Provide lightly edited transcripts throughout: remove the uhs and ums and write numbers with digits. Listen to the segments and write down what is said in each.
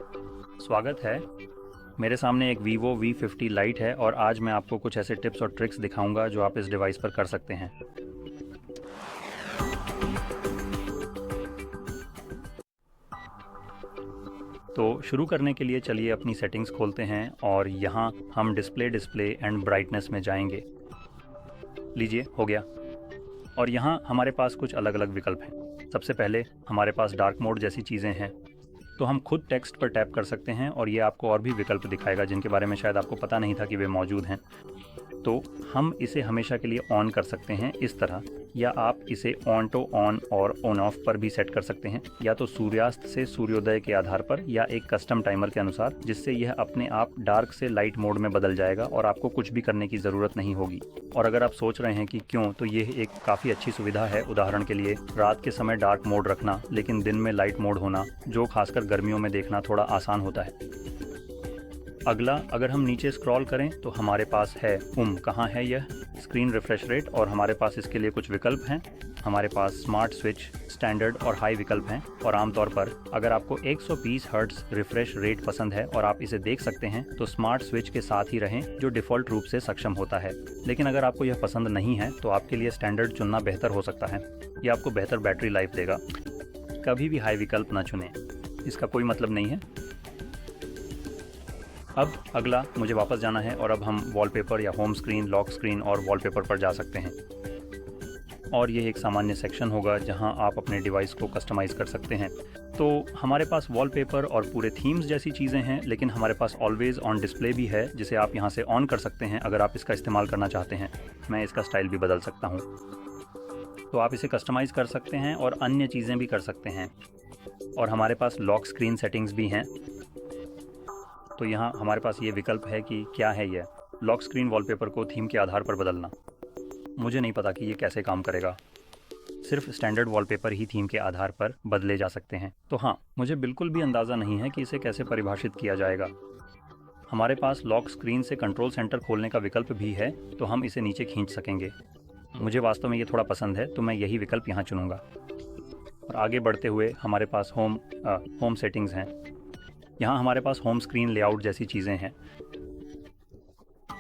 स्वागत है। मेरे सामने एक Vivo V50 लाइट है और आज मैं आपको कुछ ऐसे टिप्स और ट्रिक्स दिखाऊंगा जो आप इस डिवाइस पर कर सकते हैं। तो शुरू करने के लिए चलिए अपनी सेटिंग्स खोलते हैं और यहाँ हम डिस्प्ले एंड ब्राइटनेस में जाएंगे। लीजिए, हो गया। और यहाँ हमारे पास कुछ अलग अलग विकल्प हैं। सबसे पहले हमारे पास डार्क मोड जैसी चीज़ें हैं, तो हम खुद टेक्स्ट पर टैप कर सकते हैं और ये आपको और भी विकल्प दिखाएगा जिनके बारे में शायद आपको पता नहीं था कि वे मौजूद हैं। तो हम इसे हमेशा के लिए ऑन कर सकते हैं इस तरह, या आप इसे ऑन टू ऑन और ऑन ऑफ पर भी सेट कर सकते हैं, या तो सूर्यास्त से सूर्योदय के आधार पर या एक कस्टम टाइमर के अनुसार, जिससे यह अपने आप डार्क से लाइट मोड में बदल जाएगा और आपको कुछ भी करने की ज़रूरत नहीं होगी। और अगर आप सोच रहे हैं कि क्यों, तो ये एक काफ़ी अच्छी सुविधा है। उदाहरण के लिए रात के समय डार्क मोड रखना लेकिन दिन में लाइट मोड होना, जो खासकर गर्मियों में देखना थोड़ा आसान होता है। अगला, अगर हम नीचे स्क्रॉल करें तो हमारे पास है कहाँ है यह स्क्रीन रिफ्रेश रेट, और हमारे पास इसके लिए कुछ विकल्प हैं। हमारे पास स्मार्ट स्विच, स्टैंडर्ड और हाई विकल्प हैं। और आमतौर पर अगर आपको 120 हर्ट्ज रिफ्रेश रेट पसंद है और आप इसे देख सकते हैं तो स्मार्ट स्विच के साथ ही रहें, जो डिफ़ॉल्ट रूप से सक्षम होता है। लेकिन अगर आपको यह पसंद नहीं है तो आपके लिए स्टैंडर्ड चुनना बेहतर हो सकता है। यह आपको बेहतर बैटरी लाइफ देगा। कभी भी हाई विकल्प ना चुनें, इसका कोई मतलब नहीं है। अब अगला, मुझे वापस जाना है और अब हम वॉलपेपर या होम स्क्रीन, लॉक स्क्रीन और वॉलपेपर पर जा सकते हैं। और ये एक सामान्य सेक्शन होगा जहां आप अपने डिवाइस को कस्टमाइज़ कर सकते हैं। तो हमारे पास वॉलपेपर और पूरे थीम्स जैसी चीज़ें हैं, लेकिन हमारे पास ऑलवेज़ ऑन डिस्प्ले भी है, जिसे आप यहां से ऑन कर सकते हैं अगर आप इसका इस्तेमाल करना चाहते हैं। मैं इसका स्टाइल भी बदल सकता हूँ, तो आप इसे कस्टमाइज़ कर सकते हैं और अन्य चीज़ें भी कर सकते हैं। और हमारे पास लॉक स्क्रीन सेटिंग्स भी हैं। तो यहाँ हमारे पास ये विकल्प है कि क्या है यह लॉक स्क्रीन वॉलपेपर को थीम के आधार पर बदलना। मुझे नहीं पता कि ये कैसे काम करेगा। सिर्फ स्टैंडर्ड वॉलपेपर ही थीम के आधार पर बदले जा सकते हैं। तो हाँ, मुझे बिल्कुल भी अंदाज़ा नहीं है कि इसे कैसे परिभाषित किया जाएगा। हमारे पास लॉक स्क्रीन से कंट्रोल सेंटर खोलने का विकल्प भी है, तो हम इसे नीचे खींच सकेंगे। मुझे वास्तव में ये थोड़ा पसंद है, तो मैं यही विकल्प यहाँ चुनूँगा। और आगे बढ़ते हुए हमारे पास होम सेटिंग्स हैं। यहाँ हमारे पास होम स्क्रीन लेआउट जैसी चीज़ें हैं।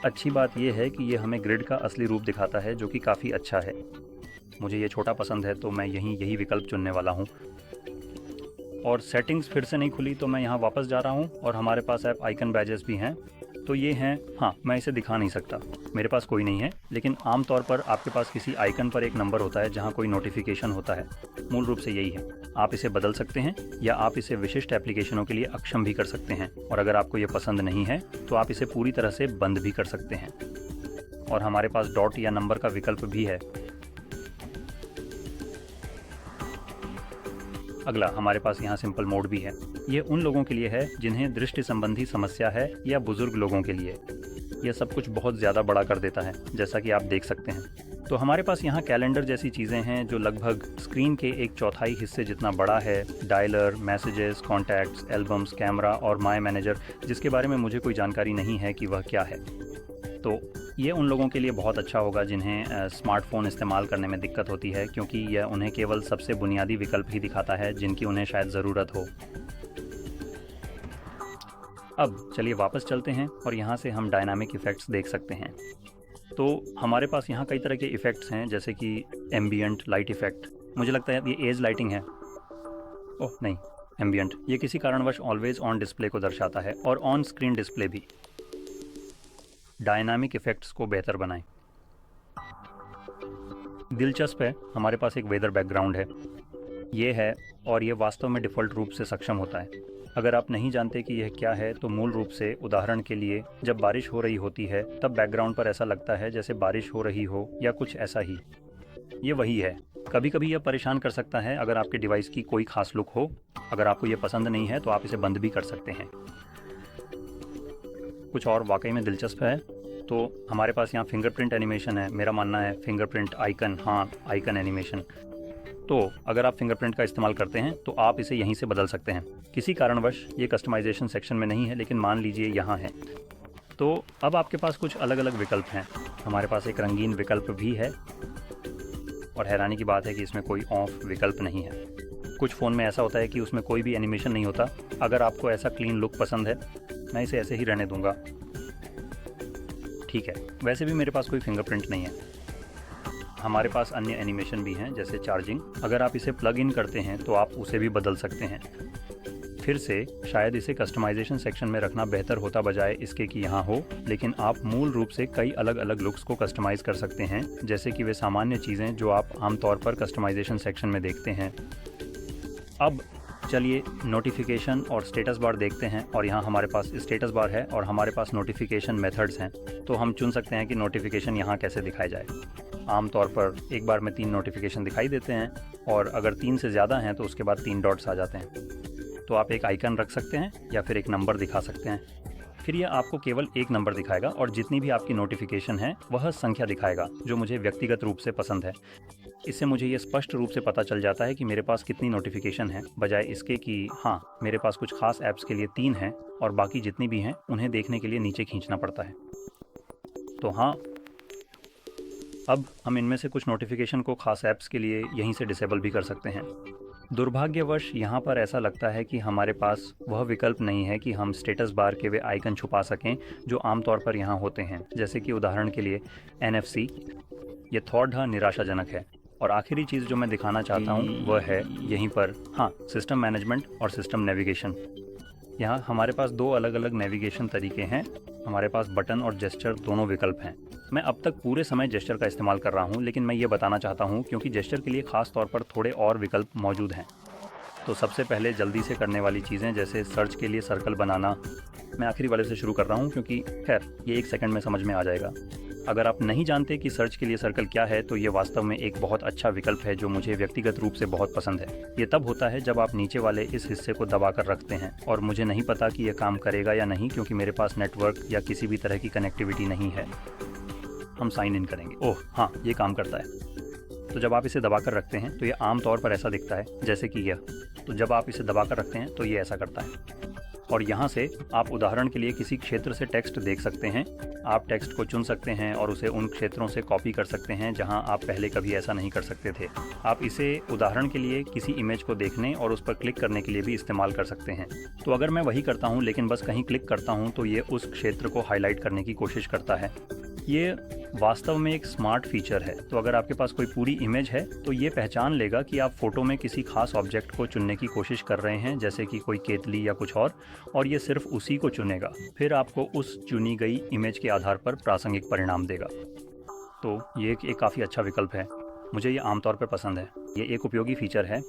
अच्छी बात यह है कि ये हमें ग्रिड का असली रूप दिखाता है, जो कि काफ़ी अच्छा है। मुझे ये छोटा पसंद है, तो मैं यही विकल्प चुनने वाला हूँ। और सेटिंग्स फिर से नहीं खुली, तो मैं यहाँ वापस जा रहा हूँ। और हमारे पास ऐप आइकन बैजेस भी हैं, तो ये हैं। हाँ, मैं इसे दिखा नहीं सकता, मेरे पास कोई नहीं है, लेकिन आमतौर पर आपके पास किसी आइकन पर एक नंबर होता है जहाँ कोई नोटिफिकेशन होता है। मूल रूप से यही है। आप इसे बदल सकते हैं या आप इसे विशिष्ट एप्लीकेशनों के लिए अक्षम भी कर सकते हैं। और अगर आपको ये पसंद नहीं है तो आप इसे पूरी तरह से बंद भी कर सकते हैं। और हमारे पास डॉट या नंबर का विकल्प भी है। अगला, हमारे पास यहाँ सिंपल मोड भी है। ये उन लोगों के लिए है जिन्हें दृष्टि संबंधी समस्या है, या बुजुर्ग लोगों के लिए। यह सब कुछ बहुत ज़्यादा बड़ा कर देता है, जैसा कि आप देख सकते हैं। तो हमारे पास यहाँ कैलेंडर जैसी चीज़ें हैं जो लगभग स्क्रीन के 1/4 हिस्से जितना बड़ा है। Dialer, messages, contacts, albums, camera और माय मैनेजर, जिसके बारे में मुझे कोई जानकारी नहीं है कि वह क्या है। तो ये उन लोगों के लिए बहुत अच्छा होगा जिन्हें स्मार्टफ़ोन इस्तेमाल करने में दिक्कत होती है, क्योंकि यह उन्हें केवल सबसे बुनियादी विकल्प ही दिखाता है जिनकी उन्हें शायद ज़रूरत हो। अब चलिए वापस चलते हैं और यहाँ से हम डायनामिक इफ़ेक्ट्स देख सकते हैं। तो हमारे पास यहाँ कई तरह के इफ़ेक्ट्स हैं, जैसे कि एम्बियंट लाइट इफ़ेक्ट। मुझे लगता है ये एज लाइटिंग है। ओह नहीं, एम्बियंट। ये किसी कारणवश ऑलवेज़ ऑन डिस्प्ले को दर्शाता है, और ऑन स्क्रीन डिस्प्ले भी। डायनामिक इफ़ेक्ट्स को बेहतर बनाएं। दिलचस्प है, हमारे पास एक वेदर बैकग्राउंड है। ये है, और ये वास्तव में डिफ़ॉल्ट रूप से सक्षम होता है। अगर आप नहीं जानते कि यह क्या है, तो मूल रूप से, उदाहरण के लिए, जब बारिश हो रही होती है तब बैकग्राउंड पर ऐसा लगता है जैसे बारिश हो रही हो, या कुछ ऐसा ही। ये वही है। कभी कभी यह परेशान कर सकता है अगर आपके डिवाइस की कोई खास लुक हो। अगर आपको ये पसंद नहीं है तो आप इसे बंद भी कर सकते हैं। कुछ और वाकई में दिलचस्प है। तो हमारे पास यहाँ फिंगरप्रिंट एनिमेशन है। मेरा मानना है फिंगरप्रिंट आइकन, हाँ, आइकन एनिमेशन। तो अगर आप फिंगरप्रिंट का इस्तेमाल करते हैं तो आप इसे यहीं से बदल सकते हैं। किसी कारणवश ये कस्टमाइजेशन सेक्शन में नहीं है, लेकिन मान लीजिए यहाँ है। तो अब आपके पास कुछ अलग अलग विकल्प हैं। हमारे पास एक रंगीन विकल्प भी है, और हैरानी की बात है कि इसमें कोई ऑफ विकल्प नहीं है। कुछ फ़ोन में ऐसा होता है कि उसमें कोई भी एनिमेशन नहीं होता। अगर आपको ऐसा क्लीन लुक पसंद है, मैं इसे ऐसे ही रहने दूंगा। ठीक है, वैसे भी मेरे पास कोई फिंगरप्रिंट नहीं है। हमारे पास अन्य एनिमेशन भी हैं, जैसे चार्जिंग। अगर आप इसे प्लग इन करते हैं तो आप उसे भी बदल सकते हैं। फिर से शायद इसे कस्टमाइजेशन सेक्शन में रखना बेहतर होता बजाय इसके कि यहाँ हो, लेकिन आप मूल रूप से कई अलग अलग लुक्स को कस्टमाइज़ कर सकते हैं, जैसे कि वे सामान्य चीज़ें जो आप आमतौर पर कस्टमाइजेशन सेक्शन में देखते हैं। अब चलिए नोटिफिकेशन और स्टेटस बार देखते हैं। और यहाँ हमारे पास स्टेटस बार है और हमारे पास नोटिफिकेशन मेथड्स हैं। तो हम चुन सकते हैं कि नोटिफिकेशन यहाँ कैसे दिखाए जाए। आमतौर पर एक बार में 3 नोटिफिकेशन दिखाई देते हैं, और अगर 3 से ज़्यादा हैं तो उसके बाद 3 डॉट्स आ जाते हैं। तो आप एक आइकन रख सकते हैं या फिर एक नंबर दिखा सकते हैं। फिर यह आपको केवल एक नंबर दिखाएगा और जितनी भी आपकी नोटिफिकेशन है वह संख्या दिखाएगा, जो मुझे व्यक्तिगत रूप से पसंद है। इससे मुझे ये स्पष्ट रूप से पता चल जाता है कि मेरे पास कितनी नोटिफिकेशन है, बजाय इसके कि हाँ, मेरे पास कुछ खास ऐप्स के लिए 3 हैं और बाकी जितनी भी हैं उन्हें देखने के लिए नीचे खींचना पड़ता है। तो हाँ, अब हम इनमें से कुछ नोटिफिकेशन को खास ऐप्स के लिए यहीं से डिसेबल भी कर सकते हैं। दुर्भाग्यवश यहाँ पर ऐसा लगता है कि हमारे पास वह विकल्प नहीं है कि हम स्टेटस बार के वे आइकन छुपा सकें जो आमतौर पर यहाँ होते हैं, जैसे कि उदाहरण के लिए NFC। ये थोड़ा निराशाजनक है। और आखिरी चीज़ जो मैं दिखाना चाहता हूँ वह है यहीं पर, हाँ, सिस्टम मैनेजमेंट और सिस्टम नेविगेशन। यहाँ हमारे पास 2 अलग अलग नेविगेशन तरीके हैं। हमारे पास बटन और जेस्चर दोनों विकल्प हैं। मैं अब तक पूरे समय जेस्चर का इस्तेमाल कर रहा हूँ, लेकिन मैं ये बताना चाहता हूँ क्योंकि जेस्चर के लिए ख़ास तौर पर थोड़े और विकल्प मौजूद हैं। तो सबसे पहले जल्दी से करने वाली चीज़ें, जैसे सर्च के लिए सर्कल बनाना। मैं आखिरी वाले से शुरू कर रहा हूँ क्योंकि खैर ये 1 सेकंड में समझ में आ जाएगा। अगर आप नहीं जानते कि सर्च के लिए सर्कल क्या है, तो ये वास्तव में एक बहुत अच्छा विकल्प है जो मुझे व्यक्तिगत रूप से बहुत पसंद है। ये तब होता है जब आप नीचे वाले इस हिस्से को दबा कर रखते हैं, और मुझे नहीं पता कि यह काम करेगा या नहीं क्योंकि मेरे पास नेटवर्क या किसी भी तरह की कनेक्टिविटी नहीं है। हम साइन इन करेंगे। ओह हाँ, ये काम करता है। तो जब आप इसे दबा कर रखते हैं तो ये आमतौर पर ऐसा दिखता है जैसे कि यह। तो जब आप इसे दबा कर रखते हैं तो ये ऐसा करता है। और यहाँ से आप उदाहरण के लिए किसी क्षेत्र से टेक्स्ट देख सकते हैं। आप टेक्स्ट को चुन सकते हैं और उसे उन क्षेत्रों से कॉपी कर सकते हैं जहाँ आप पहले कभी ऐसा नहीं कर सकते थे। आप इसे उदाहरण के लिए किसी इमेज को देखने और उस पर क्लिक करने के लिए भी इस्तेमाल कर सकते हैं। तो अगर मैं वही करता हूँ लेकिन बस कहीं क्लिक करता हूँ तो ये उस क्षेत्र को हाईलाइट करने की कोशिश करता है। ये वास्तव में एक स्मार्ट फीचर है। तो अगर आपके पास कोई पूरी इमेज है तो ये पहचान लेगा कि आप फ़ोटो में किसी खास ऑब्जेक्ट को चुनने की कोशिश कर रहे हैं, जैसे कि कोई केतली या कुछ और ये सिर्फ उसी को चुनेगा। फिर आपको उस चुनी गई इमेज के आधार पर प्रासंगिक परिणाम देगा। तो ये एक काफ़ी अच्छा विकल्प है। मुझे ये आमतौर पर पसंद है। ये एक उपयोगी फीचर है।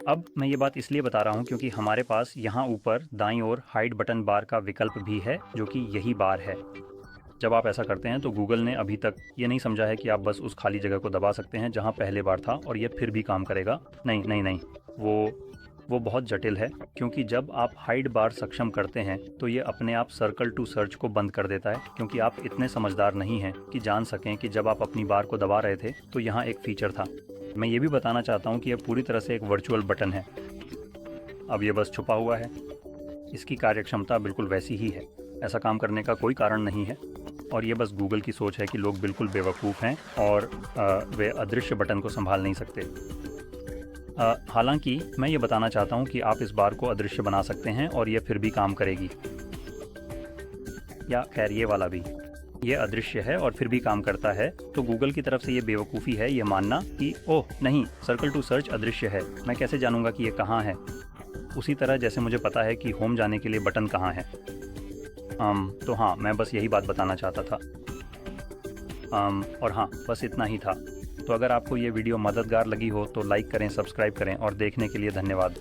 अब मैं ये बात इसलिए बता रहा हूँ क्योंकि हमारे पास यहाँ ऊपर दाईं ओर हाइड बटन बार का विकल्प भी है, जो कि यही बार है। जब आप ऐसा करते हैं तो गूगल ने अभी तक ये नहीं समझा है कि आप बस उस खाली जगह को दबा सकते हैं जहाँ पहले बार था और ये फिर भी काम करेगा। नहीं नहीं नहीं, वो बहुत जटिल है, क्योंकि जब आप हाइड बार सक्षम करते हैं तो ये अपने आप सर्कल टू सर्च को बंद कर देता है, क्योंकि आप इतने समझदार नहीं हैं कि जान सकें कि जब आप अपनी बार को दबा रहे थे तो यहाँ एक फीचर था। मैं ये भी बताना चाहता हूँ कि यह पूरी तरह से एक वर्चुअल बटन है। अब ये बस छुपा हुआ है। इसकी कार्यक्षमता बिल्कुल वैसी ही है। ऐसा काम करने का कोई कारण नहीं है और ये बस गूगल की सोच है कि लोग बिल्कुल बेवकूफ़ हैं और वे अदृश्य बटन को संभाल नहीं सकते। हालांकि मैं ये बताना चाहता हूँ कि आप इस बार को अदृश्य बना सकते हैं और ये फिर भी काम करेगी। या खैर, ये वाला भी, ये अदृश्य है और फिर भी काम करता है। तो गूगल की तरफ से ये बेवकूफ़ी है ये मानना कि ओह नहीं, सर्कल टू सर्च अदृश्य है, मैं कैसे जानूँगा कि ये कहाँ है। उसी तरह जैसे मुझे पता है कि होम जाने के लिए बटन कहाँ है। तो हाँ, मैं बस यही बात बताना चाहता था। और हाँ, बस इतना ही था। तो अगर आपको ये वीडियो मददगार लगी हो तो लाइक करें, सब्सक्राइब करें और देखने के लिए धन्यवाद।